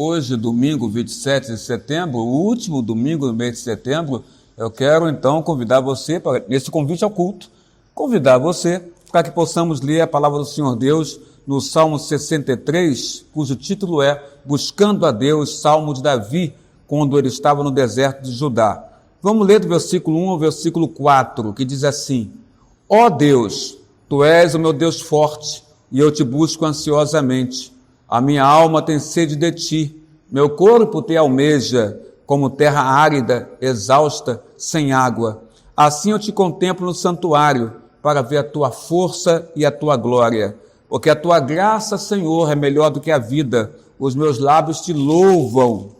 Hoje, domingo 27 de setembro, o último domingo do mês de setembro, eu quero então convidar você, nesse convite ao culto, convidar você para que possamos ler a palavra do Senhor Deus no Salmo 63, cujo título é Buscando a Deus, Salmo de Davi, quando ele estava no deserto de Judá. Vamos ler do versículo 1 ao versículo 4, que diz assim: Ó Deus, Tu és o meu Deus forte, e eu te busco ansiosamente. A minha alma tem sede de Ti, meu corpo te almeja, como terra árida, exausta, sem água. Assim eu te contemplo no santuário, para ver a Tua força e a Tua glória. Porque a Tua graça, Senhor, é melhor do que a vida. Os meus lábios Te louvam.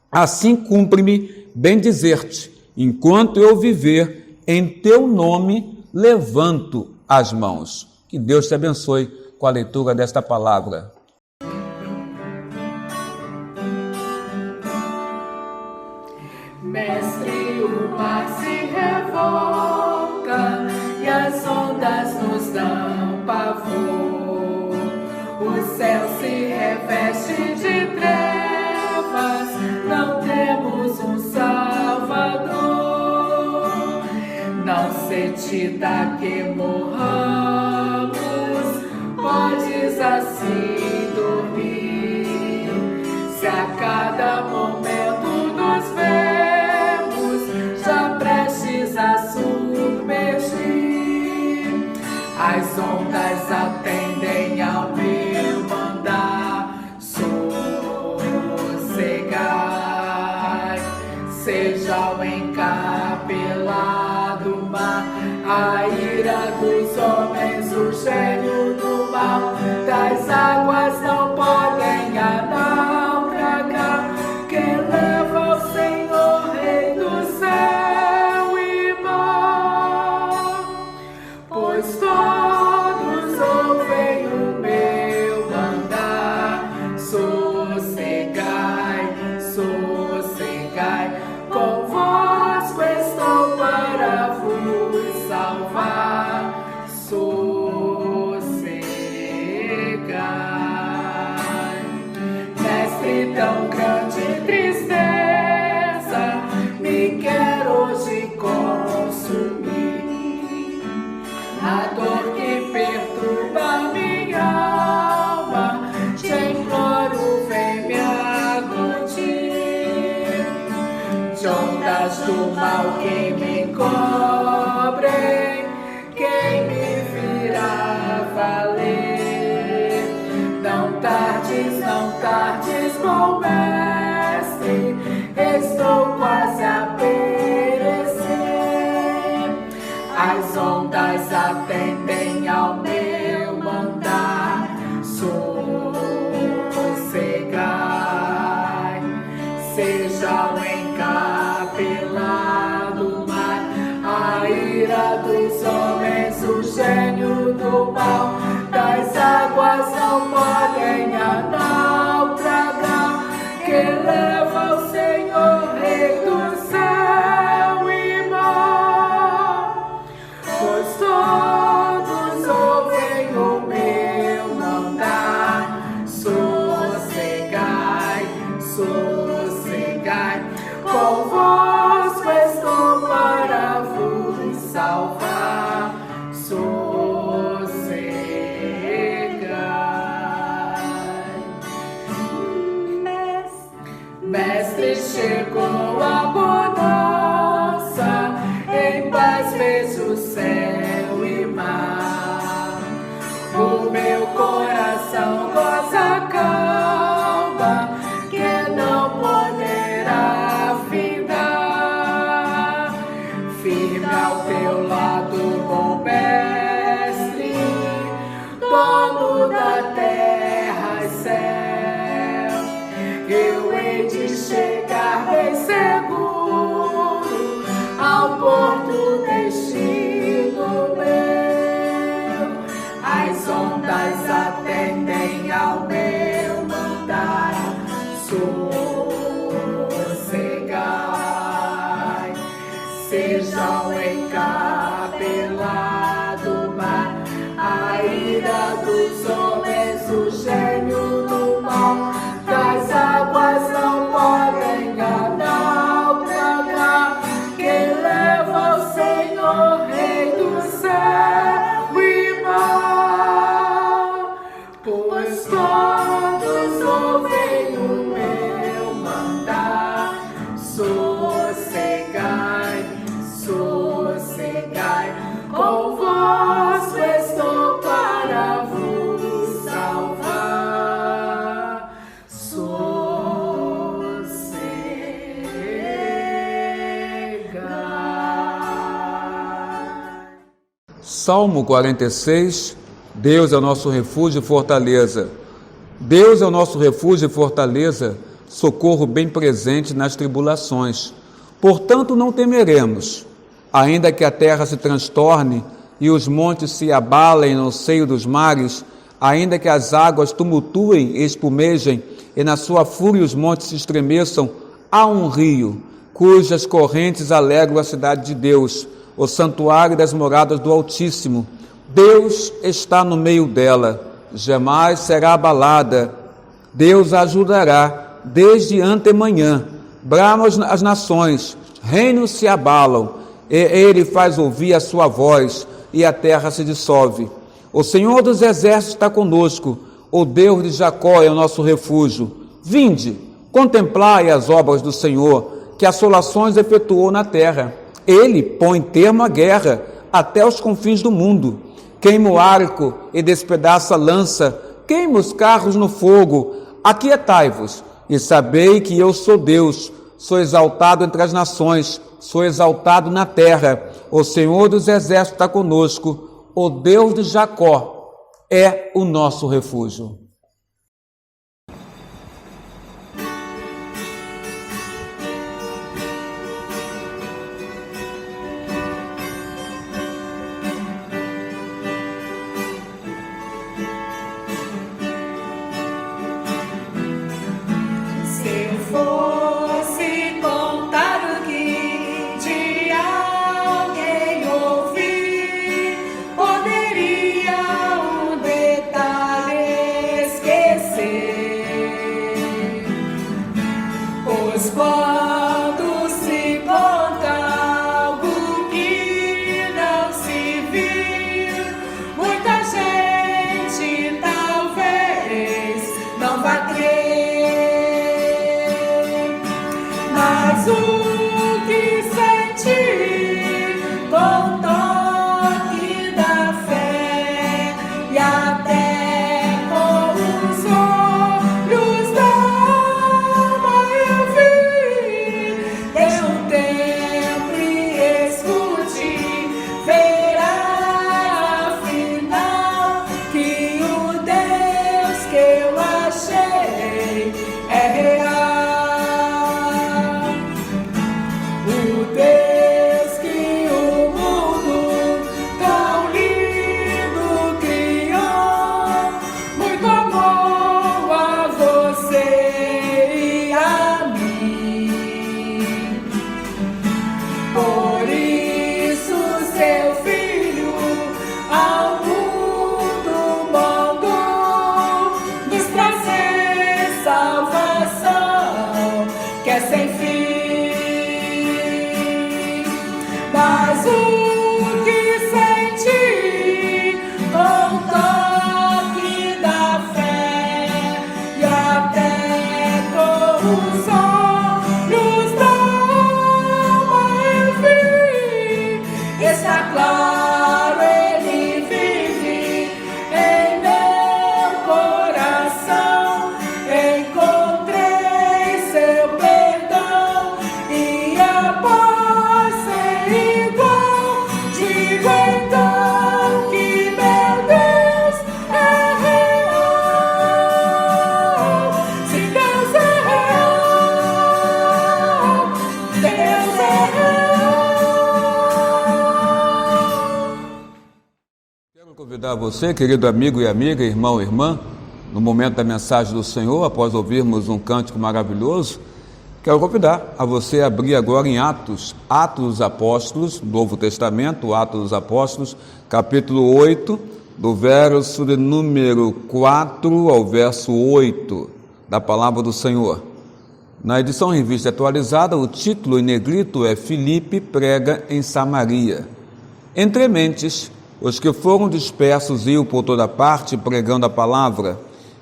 Assim cumpre-me bem dizer-te, enquanto eu viver, em Teu nome levanto as mãos. Que Deus te abençoe com a leitura desta palavra. Mestre, o mar se revolta e as ondas nos dão pavor. O céu se reveste de trevas, não temos um Salvador. Não se te dá que morramos, podes assim dormir. Se a cada momento nos vemos já prestes a submergir, as ondas atendem ao meu mandar. Sossegai, seja o encapelado mar, a ira dos homens, o gênio do mal, das águas não podem naufragar. Quem leva o Senhor, Rei do céu e mar, pois todos ouvem o meu mandar. Sossegai, sossegai, convosco estou para vos salvar. Sossegai, mestre, tão grande tristeza me quer hoje consumir. A dor que perturba minha alma, te imploro, vem me aglutir. De ondas do mal que me cobrem, quem me virá valer? Não tardes, bom mestre, estou quase a perecer. As ondas atendem ao meu mandar. Sossegai, seja o encapelado mar, a ira dos homens, o gênio do mal, das águas não podem naufragar. Quem leva o Senhor, Rei do céu e mar, pois todos ouvem o meu mandar. Sossegai, sossegai, convosco estou para vos salvar. Sossegai, mestre, chegou a bonança, em paz vejo o céu e mar. O meu coração goza calma, que não poderá findar. Firme ao teu lado, bom mestre, dono da terra e céu, eu hei de chegar bem seguro ao porto destino meu. As ondas atendem ao meu mandar. Sossegai, seja o encapelado mar, a ira dos homens, o gênio do mal, das todos ouvem o meu mandar. Sossegai, sossegai, convosco estou para vos salvar. Sossegai. Salmo 46. Deus é o nosso refúgio e fortaleza. Deus é o nosso refúgio e fortaleza, socorro bem presente nas tribulações. Portanto, não temeremos, ainda que a terra se transtorne e os montes se abalem no seio dos mares, ainda que as águas tumultuem e espumejem, e na sua fúria os montes se estremeçam. Há um rio, cujas correntes alegram a cidade de Deus, o santuário das moradas do Altíssimo. Deus está no meio dela, jamais será abalada. Deus a ajudará desde antemanhã. Bramam as nações, reinos se abalam, e ele faz ouvir a sua voz, e a terra se dissolve. O Senhor dos exércitos está conosco, o Deus de Jacó é o nosso refúgio. Vinde, contemplai as obras do Senhor, que assolações efetuou na terra. Ele põe termo à guerra até os confins do mundo. Queima o arco e despedaça a lança, queima os carros no fogo. Aquietai-vos e sabei que eu sou Deus, sou exaltado entre as nações, sou exaltado na terra. O Senhor dos exércitos está conosco, o Deus de Jacó é o nosso refúgio. Quando se conta algo que não se viu, muita gente talvez não vá crer, mas o que senti com o toque da fé e até com os olhos da sem fim, mas o que senti com o toque da fé e até com os olhos da alma eu vi, está claro, ele vive em meu coração. Encontrei seu Convidar você, querido amigo e amiga, irmão e irmã, no momento da mensagem do Senhor, após ouvirmos um cântico maravilhoso, quero convidar a você a abrir agora em Atos dos Apóstolos, Novo Testamento, Atos dos Apóstolos, capítulo 8, do verso de número 4 ao verso 8, da palavra do Senhor. Na edição revista atualizada, o título em negrito é Filipe prega em Samaria. Entre mentes, os que foram dispersos iam por toda parte pregando a palavra.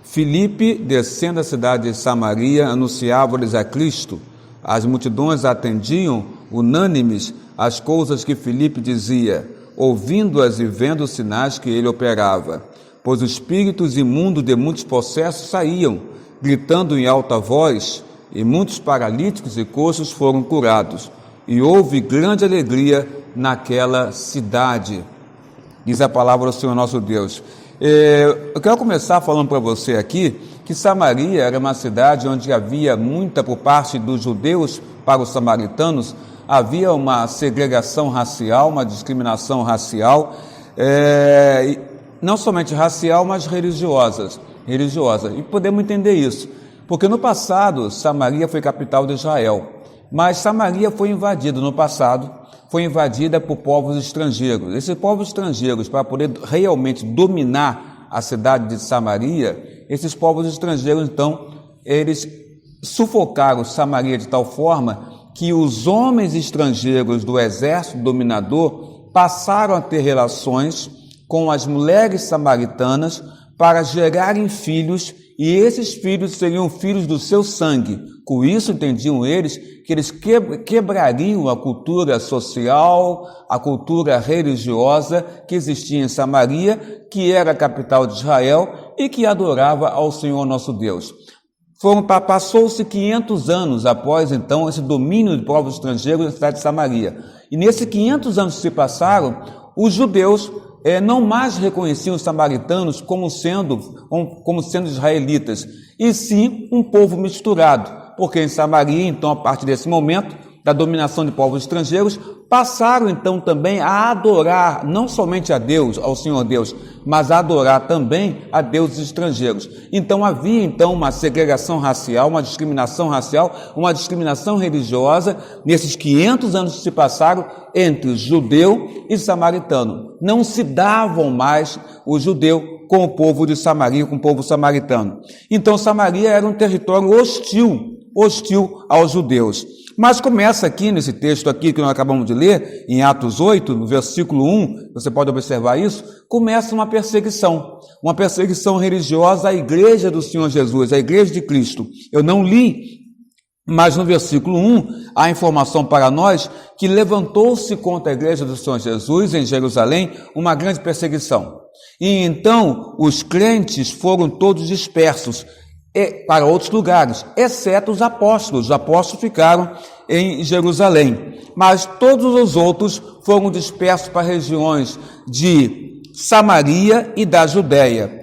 Filipe, descendo a cidade de Samaria, anunciava-lhes a Cristo. As multidões atendiam, unânimes, as coisas que Filipe dizia, ouvindo-as e vendo os sinais que ele operava. Pois os espíritos imundos de muitos possessos saíam, gritando em alta voz, e muitos paralíticos e coxos foram curados. E houve grande alegria naquela cidade. Diz a palavra do Senhor nosso Deus. Eu quero começar falando para você aqui que Samaria era uma cidade onde havia muita, por parte dos judeus para os samaritanos, havia uma segregação racial, uma discriminação racial, não somente racial, mas religiosa. E podemos entender isso, porque no passado Samaria foi capital de Israel, mas Samaria foi invadida no passado, foi invadida por povos estrangeiros. Esses povos estrangeiros, para poder realmente dominar a cidade de Samaria, esses povos estrangeiros, então, eles sufocaram Samaria de tal forma que os homens estrangeiros do exército dominador passaram a ter relações com as mulheres samaritanas para gerarem filhos, e esses filhos seriam filhos do seu sangue. Com isso, entendiam eles que eles quebrariam a cultura social, a cultura religiosa que existia em Samaria, que era a capital de Israel e que adorava ao Senhor nosso Deus. Passou-se 500 anos após, então, esse domínio de povos estrangeiros na cidade de Samaria. E nesses 500 anos que se passaram, os judeus não mais reconheciam os samaritanos como sendo israelitas, e sim um povo misturado, porque em Samaria, então, a partir desse momento, da dominação de povos estrangeiros, passaram então também a adorar, não somente a Deus, ao Senhor Deus, mas a adorar também a deuses estrangeiros. Então havia então uma segregação racial, uma discriminação racial, uma discriminação religiosa, nesses 500 anos que se passaram entre judeu e samaritano. Não se davam mais o judeu com o povo de Samaria, com o povo samaritano. Então Samaria era um território hostil aos judeus. Mas começa aqui, nesse texto aqui que nós acabamos de ler, em Atos 8, no versículo 1, você pode observar isso, começa uma perseguição religiosa à igreja do Senhor Jesus, à igreja de Cristo. Eu não li, mas no versículo 1, há informação para nós que levantou-se contra a igreja do Senhor Jesus em Jerusalém uma grande perseguição. E então os crentes foram todos dispersos para outros lugares, exceto os apóstolos. Os apóstolos ficaram em Jerusalém, mas todos os outros foram dispersos para regiões de Samaria e da Judéia.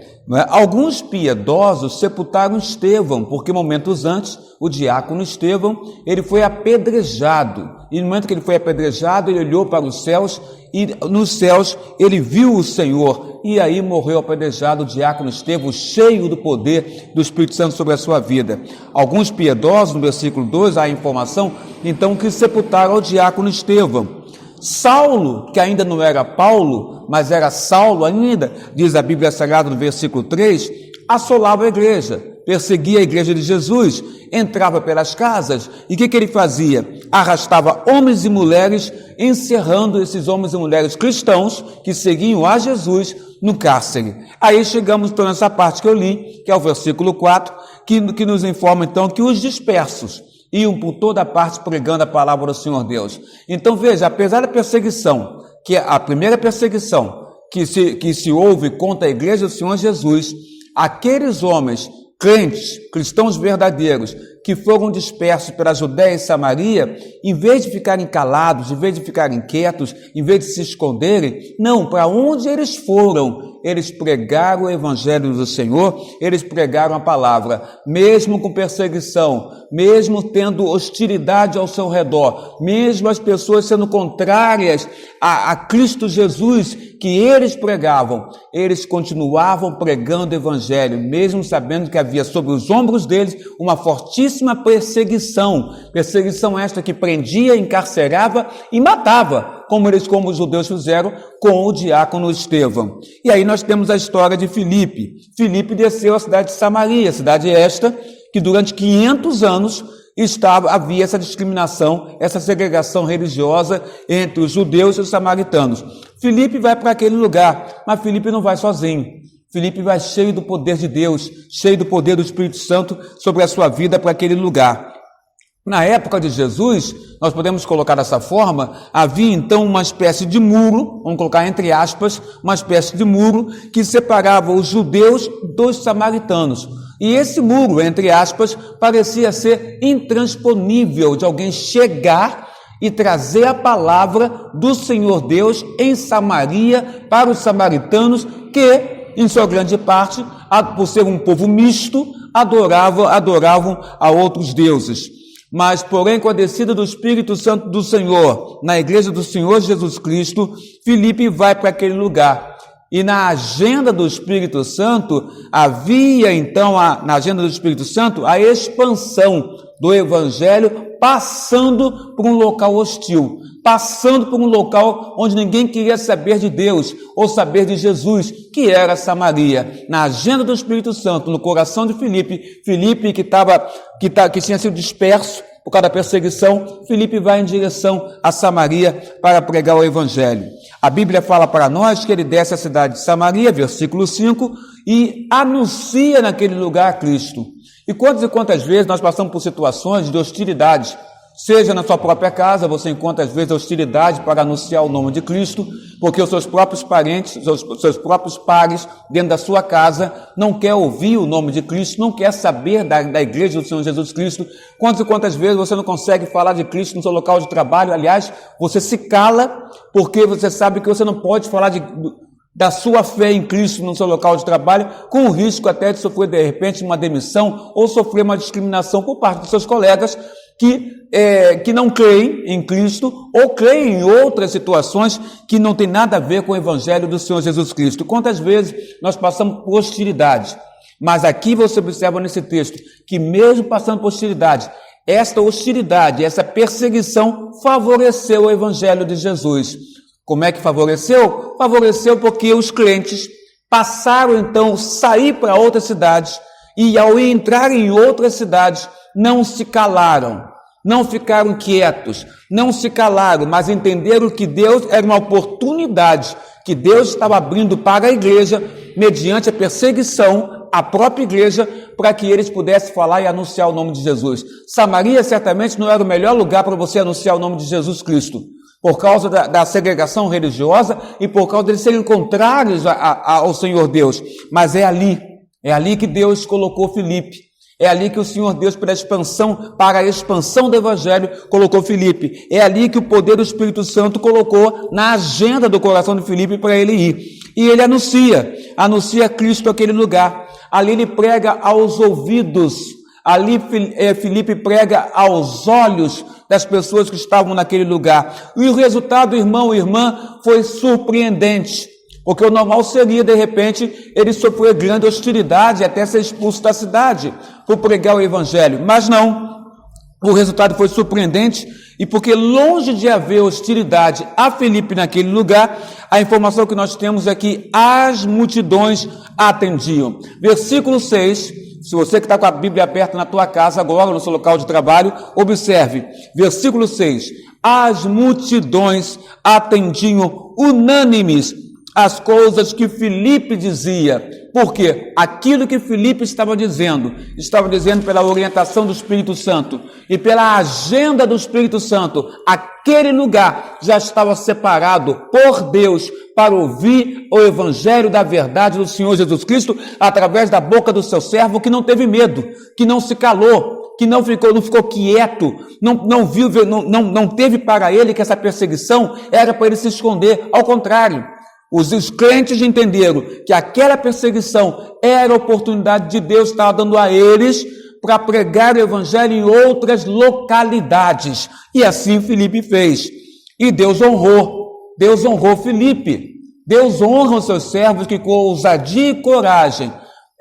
Alguns piedosos sepultaram Estevão, porque momentos antes, o diácono Estevão, ele foi apedrejado, e no momento que ele foi apedrejado, ele olhou para os céus, e nos céus ele viu o Senhor, e aí morreu apedrejado o diácono Estevão, cheio do poder do Espírito Santo sobre a sua vida. Alguns piedosos, no versículo 2, há a informação, então, que sepultaram o diácono Estevão. Saulo, que ainda não era Paulo, mas era Saulo ainda, diz a Bíblia Sagrada no versículo 3, assolava a igreja, perseguia a igreja de Jesus, entrava pelas casas, e o que ele fazia? Arrastava homens e mulheres, encerrando esses homens e mulheres cristãos que seguiam a Jesus no cárcere. Aí chegamos então nessa parte que eu li, que é o versículo 4, que nos informa então que os dispersos iam por toda parte pregando a palavra do Senhor Deus. Então veja, apesar da perseguição, que é a primeira perseguição que se houve contra a igreja do Senhor Jesus, aqueles homens crentes, cristãos verdadeiros, que foram dispersos pela Judéia e Samaria, em vez de ficarem calados, em vez de ficarem quietos, em vez de se esconderem, não, para onde eles foram, eles pregaram o evangelho do Senhor, eles pregaram a palavra, mesmo com perseguição, mesmo tendo hostilidade ao seu redor, mesmo as pessoas sendo contrárias a Cristo Jesus, que eles pregavam, eles continuavam pregando o evangelho, mesmo sabendo que havia sobre os ombros deles uma fortíssima perseguição esta que prendia, encarcerava e matava, como os judeus fizeram com o diácono Estevão. E aí nós temos a história de Filipe. Filipe desceu à cidade de Samaria, cidade esta que durante 500 anos havia essa discriminação, essa segregação religiosa entre os judeus e os samaritanos. Filipe vai para aquele lugar, mas Filipe não vai sozinho. Filipe vai cheio do poder de Deus, cheio do poder do Espírito Santo sobre a sua vida para aquele lugar. Na época de Jesus, nós podemos colocar dessa forma, havia então uma espécie de muro, vamos colocar entre aspas, uma espécie de muro que separava os judeus dos samaritanos. E esse muro, entre aspas, parecia ser intransponível de alguém chegar e trazer a palavra do Senhor Deus em Samaria para os samaritanos que, em sua grande parte, por ser um povo misto, adoravam a outros deuses. Mas, porém, com a descida do Espírito Santo do Senhor, na igreja do Senhor Jesus Cristo, Filipe vai para aquele lugar. E na agenda do Espírito Santo, havia então, na agenda do Espírito Santo, a expansão do Evangelho, passando por um local hostil, passando por um local onde ninguém queria saber de Deus ou saber de Jesus, que era Samaria. Na agenda do Espírito Santo, no coração de Filipe que tinha sido disperso por causa da perseguição, Filipe vai em direção a Samaria para pregar o Evangelho. A Bíblia fala para nós que ele desce à cidade de Samaria, versículo 5, e anuncia naquele lugar a Cristo. E quantas vezes nós passamos por situações de hostilidade, seja na sua própria casa, você encontra às vezes hostilidade para anunciar o nome de Cristo, porque os seus próprios parentes, os seus próprios pares dentro da sua casa não quer ouvir o nome de Cristo, não quer saber da igreja do Senhor Jesus Cristo. Quantas vezes você não consegue falar de Cristo no seu local de trabalho? Aliás, você se cala porque você sabe que você não pode falar da sua fé em Cristo no seu local de trabalho, com o risco até de sofrer de repente uma demissão ou sofrer uma discriminação por parte dos seus colegas que não creem em Cristo ou creem em outras situações que não tem nada a ver com o Evangelho do Senhor Jesus Cristo. Quantas vezes nós passamos por hostilidade, mas aqui você observa nesse texto que mesmo passando por hostilidade, esta hostilidade, essa perseguição favoreceu o Evangelho de Jesus. Como é que favoreceu? Favoreceu porque os crentes passaram então a sair para outras cidades e ao entrar em outras cidades não se calaram, não ficaram quietos, não se calaram, mas entenderam que Deus era uma oportunidade que Deus estava abrindo para a igreja mediante a perseguição à própria igreja para que eles pudessem falar e anunciar o nome de Jesus. Samaria certamente não era o melhor lugar para você anunciar o nome de Jesus Cristo, por causa da segregação religiosa e por causa deles serem contrários ao Senhor Deus. Mas é ali que Deus colocou Filipe. É ali que o Senhor Deus, para a expansão do Evangelho, colocou Filipe. É ali que o poder do Espírito Santo colocou na agenda do coração de Filipe para ele ir. E ele anuncia Cristo naquele lugar. Ali ele prega aos ouvidos. Ali Filipe prega aos olhos das pessoas que estavam naquele lugar. E o resultado, irmão e irmã, foi surpreendente. Porque o normal seria, de repente, ele sofrer grande hostilidade até ser expulso da cidade por pregar o Evangelho. Mas não, o resultado foi surpreendente e porque longe de haver hostilidade a Filipe naquele lugar, a informação que nós temos é que as multidões atendiam. Versículo 6, se você que está com a Bíblia aberta na tua casa agora, no seu local de trabalho, observe, versículo 6, as multidões atendiam unânimes as coisas que Filipe dizia, porque aquilo que Filipe estava dizendo pela orientação do Espírito Santo e pela agenda do Espírito Santo, aquele lugar já estava separado por Deus para ouvir o Evangelho da verdade do Senhor Jesus Cristo através da boca do seu servo que não teve medo, que não se calou, que não ficou quieto, não teve para ele que essa perseguição era para ele se esconder, ao contrário. Os crentes entenderam que aquela perseguição era a oportunidade de Deus estar dando a eles para pregar o Evangelho em outras localidades. E assim Filipe fez. E Deus honrou Filipe. Deus honra os seus servos que com ousadia e coragem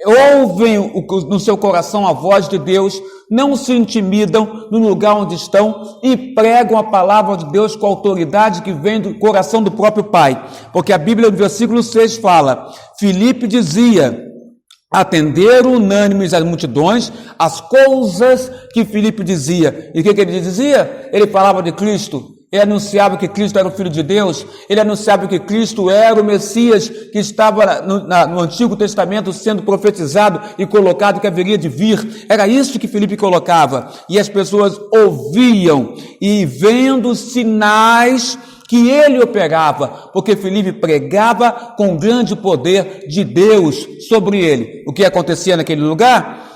ouvem no seu coração a voz de Deus, não se intimidam no lugar onde estão e pregam a palavra de Deus com a autoridade que vem do coração do próprio Pai. Porque a Bíblia no versículo 6 fala, Filipe dizia, atenderam unânimes as multidões, as coisas que Filipe dizia. E o que ele dizia? Ele falava de Cristo. Ele anunciava que Cristo era o Filho de Deus, ele anunciava que Cristo era o Messias que estava no Antigo Testamento sendo profetizado e colocado que haveria de vir. Era isso que Filipe colocava. E as pessoas ouviam e vendo sinais que ele operava, porque Filipe pregava com grande poder de Deus sobre ele. O que acontecia naquele lugar?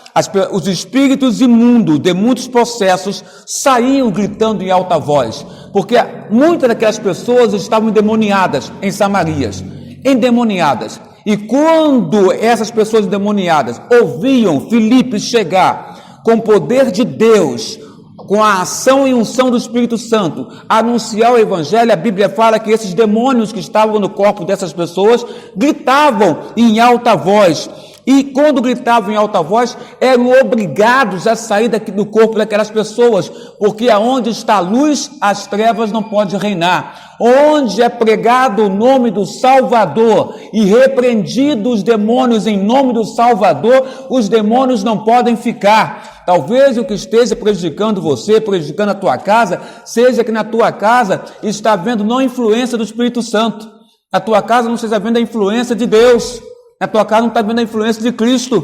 Os espíritos imundos de muitos processos saíam gritando em alta voz, porque muitas daquelas pessoas estavam endemoniadas em Samarias, endemoniadas. E quando essas pessoas endemoniadas ouviam Filipe chegar com o poder de Deus, com a ação e unção do Espírito Santo, anunciar o Evangelho, a Bíblia fala que esses demônios que estavam no corpo dessas pessoas gritavam em alta voz. E quando gritavam em alta voz, eram obrigados a sair do corpo daquelas pessoas, porque aonde está a luz, as trevas não podem reinar. Onde é pregado o nome do Salvador e repreendido os demônios em nome do Salvador, os demônios não podem ficar. Talvez o que esteja prejudicando você, prejudicando a tua casa, seja que na tua casa está havendo não a influência do Espírito Santo. Na tua casa não esteja havendo a influência de Deus. Na tua casa não está vendo a influência de Cristo.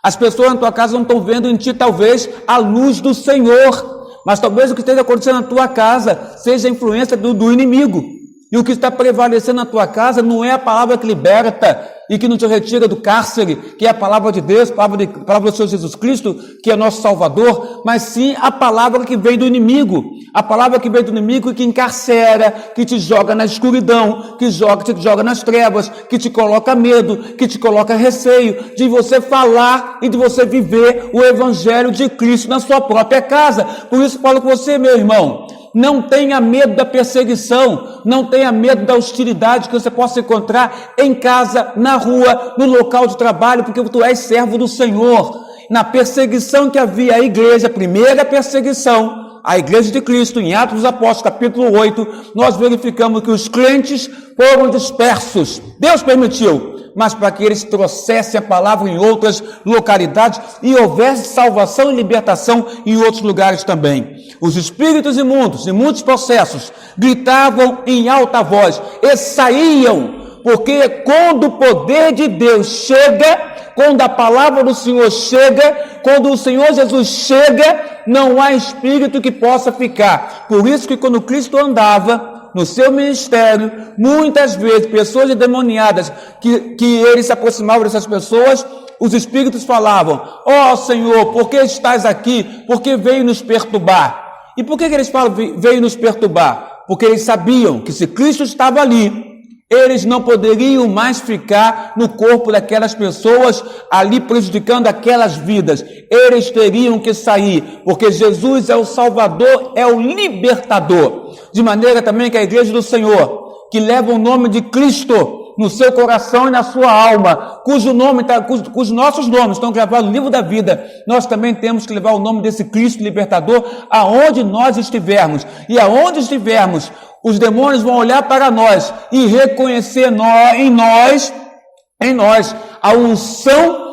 As pessoas na tua casa não estão vendo em ti, talvez, a luz do Senhor. Mas talvez o que esteja acontecendo na tua casa seja a influência do inimigo. E o que está prevalecendo na tua casa não é a palavra que liberta e que não te retira do cárcere, que é a palavra de Deus, a palavra do Senhor Jesus Cristo, que é nosso Salvador, mas sim a palavra que vem do inimigo. A palavra que vem do inimigo que encarcera, que te joga na escuridão, que te joga nas trevas, que te coloca medo, que te coloca receio de você falar e de você viver o Evangelho de Cristo na sua própria casa. Por isso falo com você, meu irmão, não tenha medo da perseguição, não tenha medo da hostilidade que você possa encontrar em casa, na rua, no local de trabalho, porque tu és servo do Senhor. Na perseguição que havia a igreja, a primeira perseguição, a igreja de Cristo, em Atos dos Apóstolos, capítulo 8, nós verificamos que os crentes foram dispersos. Deus permitiu, mas para que eles trouxessem a palavra em outras localidades e houvesse salvação e libertação em outros lugares também. Os espíritos imundos, em muitos processos, gritavam em alta voz e saíam, porque quando o poder de Deus chega, quando a palavra do Senhor chega, quando o Senhor Jesus chega, não há espírito que possa ficar. Por isso que quando Cristo andava no seu ministério, muitas vezes pessoas endemoniadas, que ele se aproximava dessas pessoas, os espíritos falavam: ó Senhor, por que estás aqui? Por que veio nos perturbar? E por que eles falam veio nos perturbar? Porque eles sabiam que se Cristo estava ali, eles não poderiam mais ficar no corpo daquelas pessoas, ali prejudicando aquelas vidas. Eles teriam que sair, porque Jesus é o Salvador, é o libertador. De maneira também que a igreja do Senhor, que leva o nome de Cristo no seu coração e na sua alma, cujos nossos nomes estão gravados no livro da vida, nós também temos que levar o nome desse Cristo libertador aonde nós estivermos. E aonde estivermos, os demônios vão olhar para nós e reconhecer em nós a unção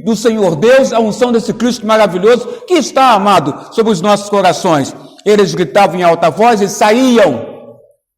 do Senhor Deus, a unção desse Cristo maravilhoso que está, amado, sobre os nossos corações. Eles gritavam em alta voz e saíam.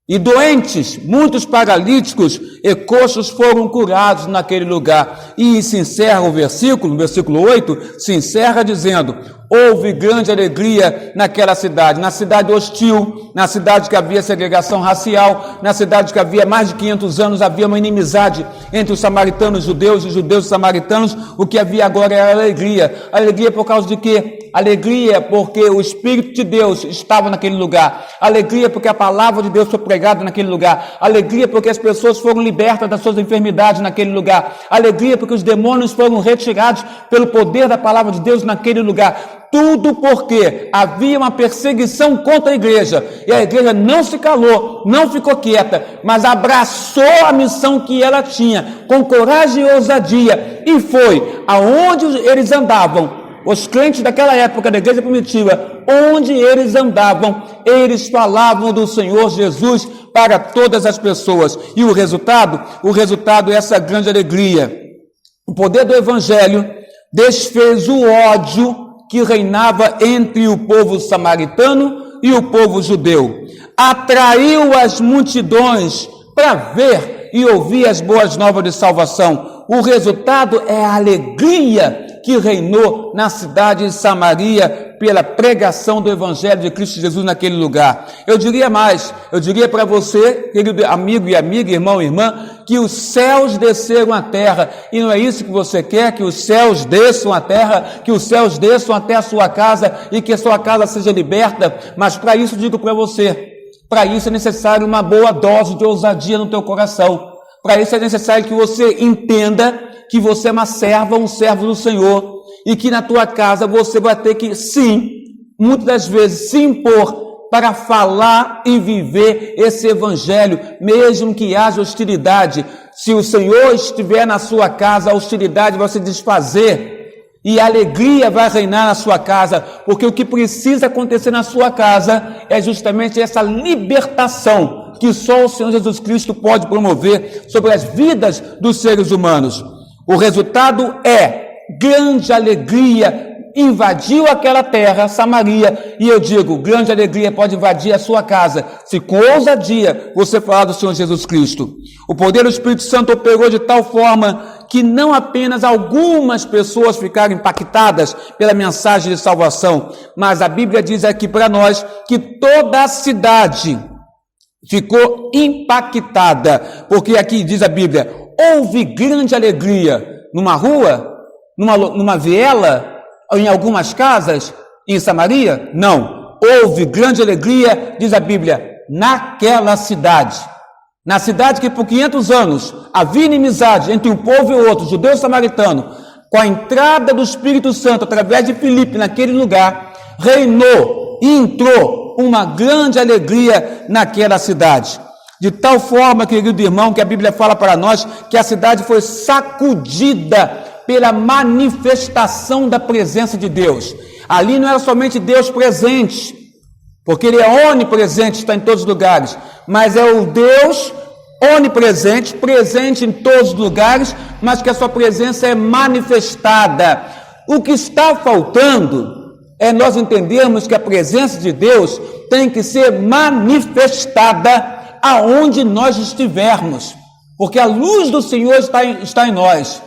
E doentes, muitos paralíticos e coxos foram curados naquele lugar. E se encerra o versículo, no versículo 8, se encerra dizendo: houve grande alegria naquela cidade, na cidade hostil, na cidade que havia segregação racial, na cidade que havia mais de 500 anos, havia uma inimizade entre os samaritanos judeus e os judeus samaritanos. O que havia agora era alegria. Alegria por causa de quê? Alegria porque o Espírito de Deus estava naquele lugar. Alegria porque a palavra de Deus foi pregada naquele lugar. Alegria porque as pessoas foram libertas das suas enfermidades naquele lugar. Alegria porque os demônios foram retirados pelo poder da palavra de Deus naquele lugar. Tudo porque havia uma perseguição contra a igreja. E a igreja não se calou, não ficou quieta, mas abraçou a missão que ela tinha, com coragem e ousadia. E foi aonde eles andavam. Os crentes daquela época da igreja primitiva, onde eles andavam, eles falavam do Senhor Jesus para todas as pessoas. E o resultado é essa grande alegria. O poder do Evangelho desfez o ódio que reinava entre o povo samaritano e o povo judeu. atraiu as multidões para ver e ouvir as boas novas de salvação. O resultado é a alegria que reinou na cidade de Samaria pela pregação do Evangelho de Cristo Jesus naquele lugar. Eu diria mais, eu diria para você, querido amigo e amiga, irmão e irmã, que os céus desceram à terra, e não é isso que você quer, que os céus desçam à terra, que os céus desçam até a sua casa e que a sua casa seja liberta, mas para isso digo para você, para isso é necessário uma boa dose de ousadia no teu coração. Para isso é necessário que você entenda que você é uma serva, um servo do Senhor, e que na tua casa você vai ter que, sim, muitas das vezes, se impor para falar e viver esse evangelho, mesmo que haja hostilidade. Se o Senhor estiver na sua casa, a hostilidade vai se desfazer e a alegria vai reinar na sua casa, porque o que precisa acontecer na sua casa é justamente essa libertação que só o Senhor Jesus Cristo pode promover sobre as vidas dos seres humanos. O resultado é grande alegria, invadiu aquela terra, Samaria, e eu digo, grande alegria pode invadir a sua casa, se com ousadia você falar do Senhor Jesus Cristo. O poder do Espírito Santo operou de tal forma que não apenas algumas pessoas ficaram impactadas pela mensagem de salvação, mas a Bíblia diz aqui para nós que toda a cidade ficou impactada, porque aqui diz a Bíblia, houve grande alegria numa rua, numa viela, ou em algumas casas em Samaria? Não, houve grande alegria, diz a Bíblia, naquela cidade. Na cidade que por 500 anos havia inimizade entre um povo e o outro, judeu e samaritano, com a entrada do Espírito Santo através de Filipe naquele lugar, reinou e entrou uma grande alegria naquela cidade. De tal forma, querido irmão, que a Bíblia fala para nós que a cidade foi sacudida pela manifestação da presença de Deus. Ali não era somente Deus presente, porque Ele é onipresente, está em todos os lugares, mas é o Deus onipresente, presente em todos os lugares, mas que a sua presença é manifestada. O que está faltando é nós entendermos que a presença de Deus tem que ser manifestada aonde nós estivermos, porque a luz do Senhor está em nós.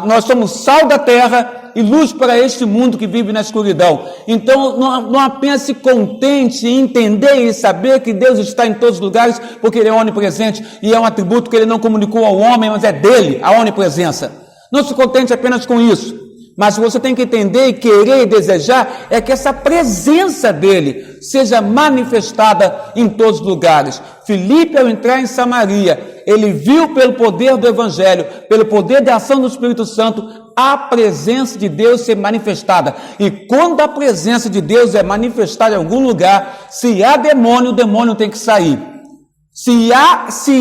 Nós somos sal da terra e luz para este mundo que vive na escuridão. Então, não apenas se contente em entender e saber que Deus está em todos os lugares, porque Ele é onipresente e é um atributo que Ele não comunicou ao homem, mas é dele, a onipresença. Não se contente apenas com isso, mas você tem que entender e querer e desejar é que essa presença dele seja manifestada em todos os lugares. Filipe, ao entrar em Samaria, ele viu pelo poder do Evangelho, pelo poder da ação do Espírito Santo, a presença de Deus ser manifestada. E quando a presença de Deus é manifestada em algum lugar, se há demônio, o demônio tem que sair. Se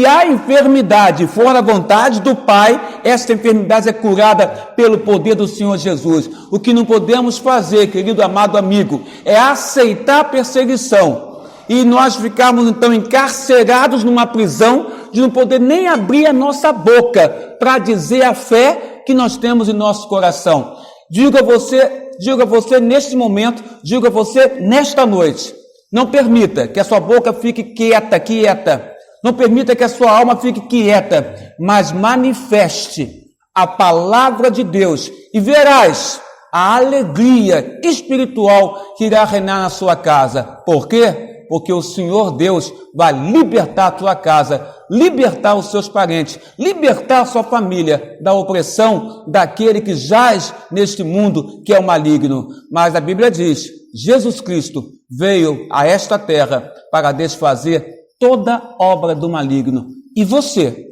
há enfermidade for a vontade do Pai, esta enfermidade é curada pelo poder do Senhor Jesus. O que não podemos fazer, querido amado amigo, é aceitar a perseguição e nós ficarmos então encarcerados numa prisão de não poder nem abrir a nossa boca para dizer a fé que nós temos em nosso coração. Digo a você neste momento, digo a você nesta noite, não permita que a sua boca fique quieta. Não permita que a sua alma fique quieta, mas manifeste a palavra de Deus e verás a alegria espiritual que irá reinar na sua casa. Por quê? Porque o Senhor Deus vai libertar a tua casa, libertar os seus parentes, libertar a sua família da opressão daquele que jaz neste mundo que é o maligno. Mas a Bíblia diz, Jesus Cristo veio a esta terra para desfazer toda obra do maligno. E você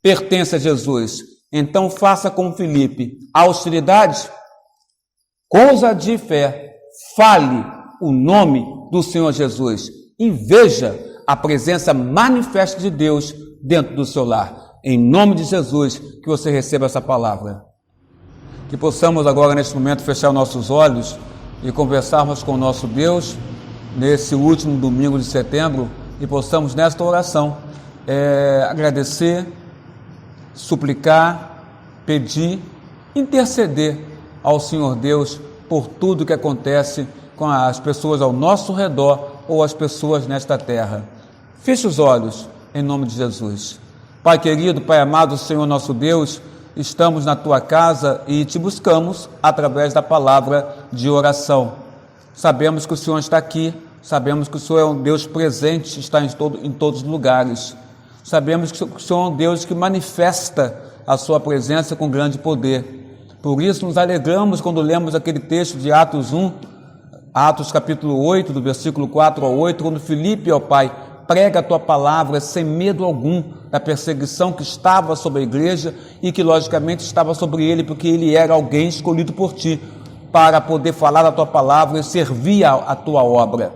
pertence a Jesus. Então faça como Filipe, a hostilidade, com ousadia e fé, fale o nome do Senhor Jesus e veja a presença manifesta de Deus dentro do seu lar. Em nome de Jesus, que você receba essa palavra. Que possamos agora, neste momento, fechar nossos olhos e conversarmos com o nosso Deus nesse último domingo de setembro e possamos, nesta oração, agradecer, suplicar, pedir, interceder ao Senhor Deus por tudo que acontece com as pessoas ao nosso redor ou as pessoas nesta terra. Feche os olhos, em nome de Jesus. Pai querido, Pai amado, Senhor nosso Deus, estamos na Tua casa e Te buscamos através da palavra de oração. Sabemos que o Senhor está aqui, sabemos que o Senhor é um Deus presente, está em todos os lugares. Sabemos que o Senhor é um Deus que manifesta a Sua presença com grande poder. Por isso nos alegramos quando lemos aquele texto de Atos 1, Atos capítulo 8, do versículo 4 ao 8, quando Filipe, ó Pai, prega a Tua palavra sem medo algum da perseguição que estava sobre a igreja e que logicamente estava sobre ele, porque ele era alguém escolhido por Ti para poder falar a Tua palavra e servir a Tua obra.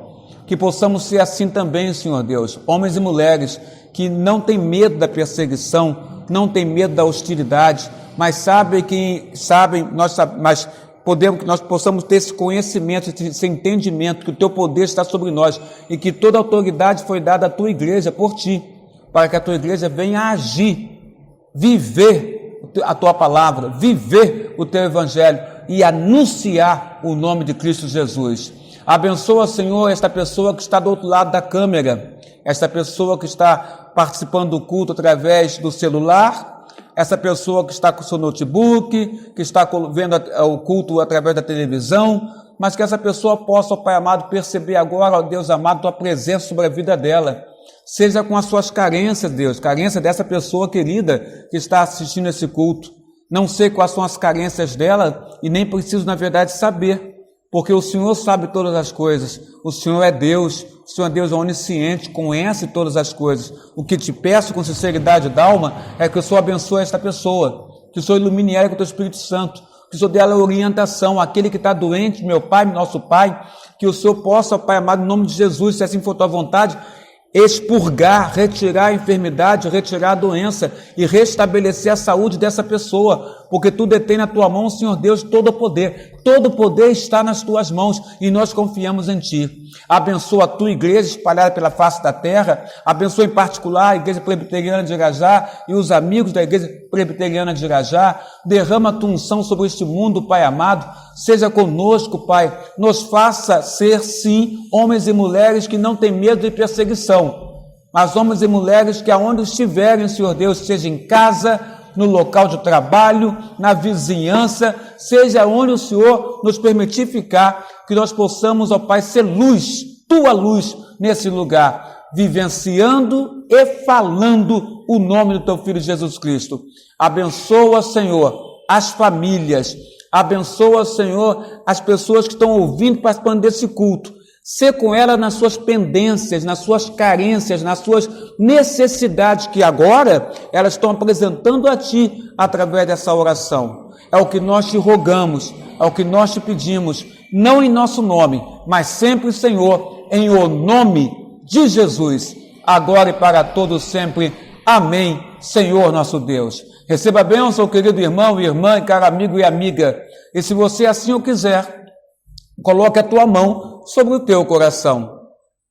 Que possamos ser assim também, Senhor Deus, homens e mulheres que não têm medo da perseguição, não têm medo da hostilidade, mas nós possamos ter esse conhecimento, esse entendimento que o Teu poder está sobre nós e que toda autoridade foi dada à Tua igreja por Ti, para que a Tua igreja venha agir, viver a Tua palavra, viver o Teu evangelho e anunciar o nome de Cristo Jesus. Abençoa, Senhor, esta pessoa que está do outro lado da câmera, esta pessoa que está participando do culto através do celular, essa pessoa que está com o seu notebook, que está vendo o culto através da televisão, mas que essa pessoa possa, ó Pai amado, perceber agora, ó Deus amado, Tua presença sobre a vida dela. Seja com as suas carências, Deus, carência dessa pessoa querida que está assistindo esse culto. Não sei quais são as carências dela e nem preciso, na verdade, saber, porque o Senhor sabe todas as coisas. O Senhor é Deus, o Senhor é Deus onisciente, conhece todas as coisas. O que te peço com sinceridade d'alma é que o Senhor abençoe esta pessoa, que o Senhor ilumine ela com o Teu Espírito Santo, que o Senhor dê ela orientação, aquele que está doente, meu Pai, nosso Pai, que o Senhor possa, Pai amado, em nome de Jesus, se assim for Tua vontade, expurgar, retirar a enfermidade, retirar a doença e restabelecer a saúde dessa pessoa, porque Tu detém na Tua mão, Senhor Deus, todo o poder está nas Tuas mãos e nós confiamos em Ti. Abençoa a Tua igreja espalhada pela face da terra, abençoa em particular a Igreja Presbiteriana de Irajá e os amigos da Igreja Presbiteriana de Irajá, derrama a Tua unção sobre este mundo, Pai amado, seja conosco, Pai, nos faça ser, sim, homens e mulheres que não têm medo de perseguição, mas homens e mulheres que aonde estiverem, Senhor Deus, seja em casa, no local de trabalho, na vizinhança, seja onde o Senhor nos permitir ficar, que nós possamos, ó Pai, ser luz, Tua luz nesse lugar, vivenciando e falando o nome do Teu Filho Jesus Cristo. Abençoa, Senhor, as famílias, abençoa, Senhor, as pessoas que estão ouvindo, participando desse culto. Sê com ela nas suas pendências, nas suas carências, nas suas necessidades que agora elas estão apresentando a Ti através dessa oração. É o que nós Te rogamos, é o que nós Te pedimos, não em nosso nome, mas sempre, Senhor, em o nome de Jesus, agora e para todos sempre. Amém, Senhor nosso Deus. Receba a bênção, querido irmão e irmã, caro amigo e amiga. E se você assim o quiser, coloque a tua mão sobre o teu coração.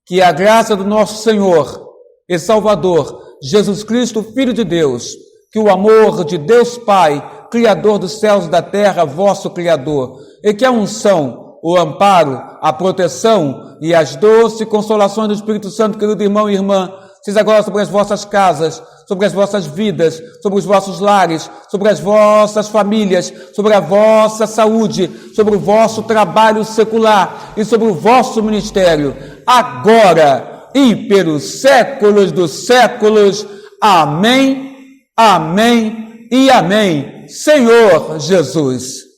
Que a graça do nosso Senhor e Salvador, Jesus Cristo, Filho de Deus, que o amor de Deus Pai, Criador dos céus e da terra, vosso Criador, e que a unção, o amparo, a proteção e as doces consolações do Espírito Santo, querido irmão e irmã, seja agora sobre as vossas casas, sobre as vossas vidas, sobre os vossos lares, sobre as vossas famílias, sobre a vossa saúde, sobre o vosso trabalho secular e sobre o vosso ministério, agora e pelos séculos dos séculos. Amém, amém e amém. Senhor Jesus.